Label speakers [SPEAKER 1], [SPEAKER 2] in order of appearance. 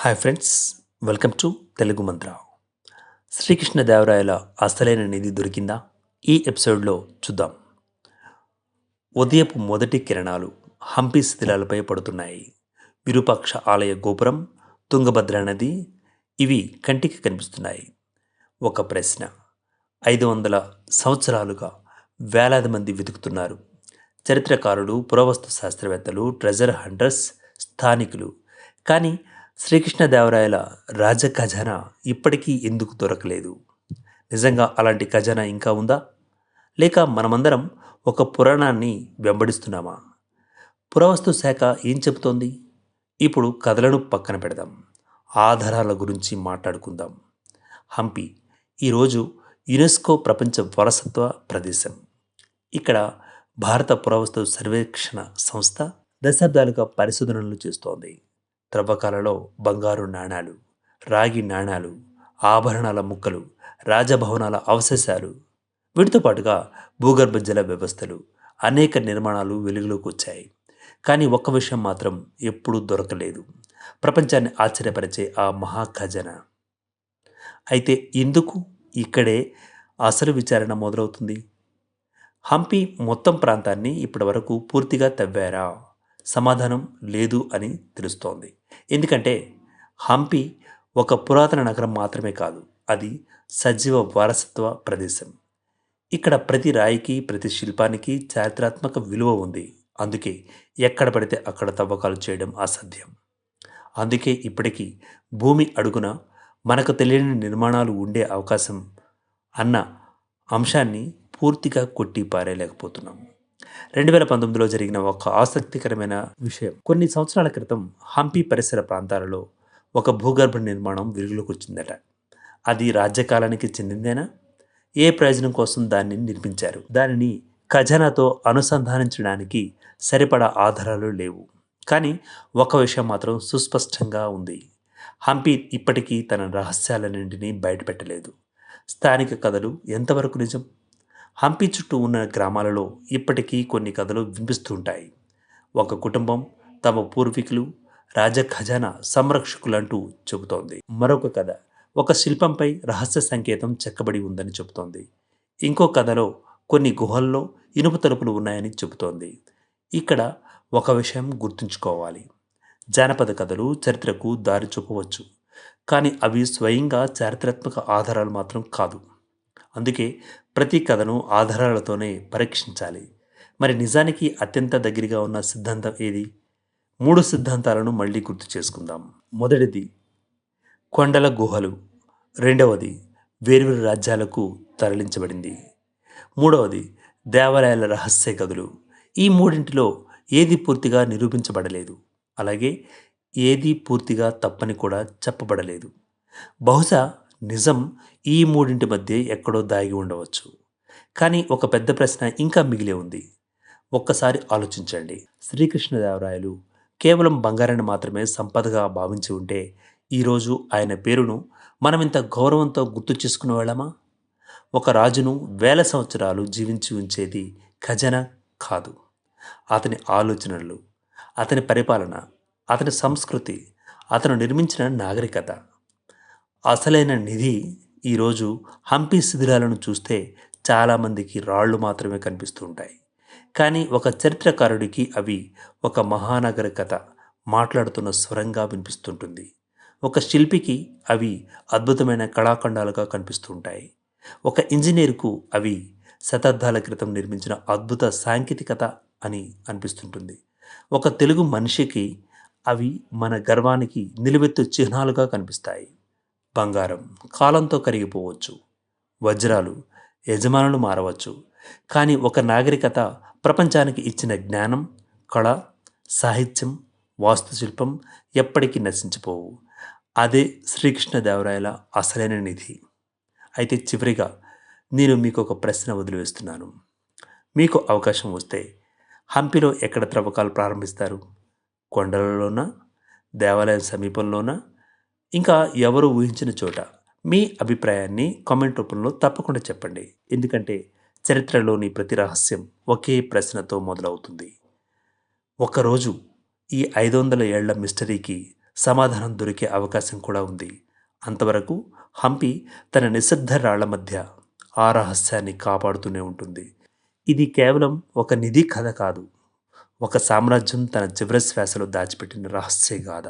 [SPEAKER 1] Hi friends, welcome to Telugu మంత్ర. శ్రీకృష్ణదేవరాయల అసలైన నిధి దొరికిందా? ఈ ఎపిసోడ్లో చూద్దాం. ఉదయపు మొదటి కిరణాలు హంపి శిథిలాలపై పడుతున్నాయి. విరూపాక్ష ఆలయ గోపురం, తుంగభద్ర నది, ఇవి కంటికి కనిపిస్తున్నాయి. ఒక ప్రశ్న. 500 సంవత్సరాలుగా వేలాది మంది వెతుకుతున్నారు. చరిత్రకారులు, పురావస్తు శాస్త్రవేత్తలు, ట్రెజర్ హంటర్స్, స్థానికులు. కానీ శ్రీకృష్ణదేవరాయల రాజ ఖజానా ఇప్పటికీ ఎందుకు దొరకలేదు? నిజంగా అలాంటి ఖజానా ఇంకా ఉందా? లేక మనమందరం ఒక పురాణాన్ని వెంబడిస్తున్నామా? పురావస్తు శాఖ ఏం చెబుతోంది? ఇప్పుడు కథలను పక్కన పెడదాం, ఆధారాల గురించి మాట్లాడుకుందాం. హంపి ఈరోజు యునెస్కో ప్రపంచ వారసత్వ ప్రదేశం. ఇక్కడ భారత పురావస్తు సర్వేక్షణ సంస్థ దశాబ్దాలుగా పరిశోధనలు చేస్తోంది. త్రవ్వకాలలో బంగారు నాణాలు, రాగి నాణాలు, ఆభరణాల ముక్కలు, రాజభవనాల అవశేషాలు, వీటితో పాటుగా భూగర్భ జల వ్యవస్థలు, అనేక నిర్మాణాలు వెలుగులోకి వచ్చాయి. కానీ ఒక్క విషయం మాత్రం ఎప్పుడూ దొరకలేదు: ప్రపంచాన్ని ఆశ్చర్యపరిచే ఆ మహా ఖజానా. అయితే ఎందుకు ఇక్కడే అసలు విచారణ మొదలవుతుంది? హంపి మొత్తం ప్రాంతాన్ని ఇప్పటివరకు పూర్తిగా తవ్వారా? సమాధానం లేదు అని తెలుస్తోంది. ఎందుకంటే హంపి ఒక పురాతన నగరం మాత్రమే కాదు, అది సజీవ వారసత్వ ప్రదేశం. ఇక్కడ ప్రతి రాయికి, ప్రతి శిల్పానికి చారిత్రాత్మక విలువ ఉంది. అందుకే ఎక్కడ పడితే అక్కడ తవ్వకాలు చేయడం అసాధ్యం. అందుకే ఇప్పటికీ భూమి అడుగున మనకు తెలియని నిర్మాణాలు ఉండే అవకాశం అన్న అంశాన్ని పూర్తిగా కొట్టి పారేయలేకపోతున్నాం. 2019లో జరిగిన ఒక ఆసక్తికరమైన విషయం. కొన్ని సంవత్సరాల క్రితం హంపి పరిసర ప్రాంతాలలో ఒక భూగర్భ నిర్మాణం వెలుగులోకి వచ్చిందట. అది రాజ్యకాలానికి చెందిందేనా? ఏ ప్రయోజనం కోసం దాన్ని నిర్మించారు? దానిని ఖజానాతో అనుసంధానించడానికి సరిపడా ఆధారాలు లేవు. కానీ ఒక విషయం మాత్రం సుస్పష్టంగా ఉంది: హంపి ఇప్పటికీ తన రహస్యాలన్నింటినీ బయటపెట్టలేదు. స్థానిక కథలు ఎంతవరకు నిజం? హంపి చుట్టూ ఉన్న గ్రామాలలో ఇప్పటికీ కొన్ని కథలు వినిపిస్తుంటాయి. ఒక కుటుంబం తమ పూర్వీకులు రాజ ఖజానా సంరక్షకులంటూ చెబుతోంది. మరొక కథ ఒక శిల్పంపై రహస్య సంకేతం చెక్కబడి ఉందని చెబుతోంది. ఇంకో కథలో కొన్ని గుహల్లో ఇనుప తలుపులు ఉన్నాయని చెబుతోంది. ఇక్కడ ఒక విషయం గుర్తుంచుకోవాలి: జానపద కథలు చరిత్రకు దారి చూపవచ్చు, కానీ అవి స్వయంగా చారిత్రాత్మక ఆధారాలు మాత్రం కాదు. అందుకే ప్రతి కథను ఆధారాలతోనే పరీక్షించాలి. మరి నిజానికి అత్యంత దగ్గరగా ఉన్న సిద్ధాంతం ఏది? 3 సిద్ధాంతాలను మళ్ళీ గుర్తు చేసుకుందాం. మొదటిది కొండల గుహలు, రెండవది వేర్వేరు రాజ్యాలకు తరలించబడింది, మూడవది దేవాలయాల రహస్య గదులు. ఈ మూడింటిలో ఏది పూర్తిగా నిరూపించబడలేదు, అలాగే ఏది పూర్తిగా తప్పని కూడా చెప్పబడలేదు. బహుశా నిజం ఈ మూడింటి మధ్య ఎక్కడో దాగి ఉండవచ్చు. కానీ ఒక పెద్ద ప్రశ్న ఇంకా మిగిలే ఉంది. ఒక్కసారి ఆలోచించండి. శ్రీకృష్ణదేవరాయలు కేవలం బంగారాన్ని మాత్రమే సంపదగా భావించి ఉంటే ఈరోజు ఆయన పేరును మనం ఇంత గౌరవంతో గుర్తు చేసుకునే వాళ్ళమా? ఒక రాజును వేల సంవత్సరాలు జీవించి ఉంచేది ఖజానా కాదు, అతని ఆలోచనలు, అతని పరిపాలన, అతని సంస్కృతి, అతను నిర్మించిన నాగరికత. అసలైన నిధి ఈరోజు హంపి శిథిలాలను చూస్తే చాలామందికి రాళ్ళు మాత్రమే కనిపిస్తూ ఉంటాయి. కానీ ఒక చరిత్రకారుడికి అవి ఒక మహానగర కథ మాట్లాడుతున్న స్వరంగా వినిపిస్తుంటుంది. ఒక శిల్పికి అవి అద్భుతమైన కళాఖండాలుగా కనిపిస్తూ ఉంటాయి. ఒక ఇంజనీర్కు అవి శతాబ్దాల క్రితం నిర్మించిన అద్భుత సాంకేతికత అని అనిపిస్తుంటుంది. ఒక తెలుగు మనిషికి అవి మన గర్వానికి నిలువెత్తు చిహ్నాలుగా కనిపిస్తాయి. బంగారం కాలంతో కరిగిపోవచ్చు, వజ్రాలు యజమానులు మారవచ్చు, కానీ ఒక నాగరికత ప్రపంచానికి ఇచ్చిన జ్ఞానం, కళ, సాహిత్యం, వాస్తుశిల్పం ఎప్పటికీ నశించిపోవు. అదే శ్రీకృష్ణదేవరాయల అసలైన నిధి. అయితే చివరిగా నేను మీకు ఒక ప్రశ్న వదిలివేస్తున్నాను. మీకు అవకాశం వస్తే హంపిలో ఎక్కడ త్రవ్వకాలు ప్రారంభిస్తారు? కొండలలోనా? దేవాలయం సమీపంలోనా? ఇంకా ఎవరు ఊహించిన చోట? మీ అభిప్రాయాన్ని కామెంట్ రూపంలో తప్పకుండా చెప్పండి. ఎందుకంటే చరిత్రలోని ప్రతి రహస్యం ఒకే ప్రశ్నతో మొదలవుతుంది. ఒకరోజు ఈ 500 ఏళ్ల మిస్టరీకి సమాధానం దొరికే అవకాశం కూడా ఉంది. అంతవరకు హంపి తన నిశ్శబ్ద రాళ్ల మధ్య ఆ రహస్యాన్ని కాపాడుతూనే ఉంటుంది. ఇది కేవలం ఒక నిధి కథ కాదు, ఒక సామ్రాజ్యం తన చివరి శ్వాసలో దాచిపెట్టిన రహస్య గాథ.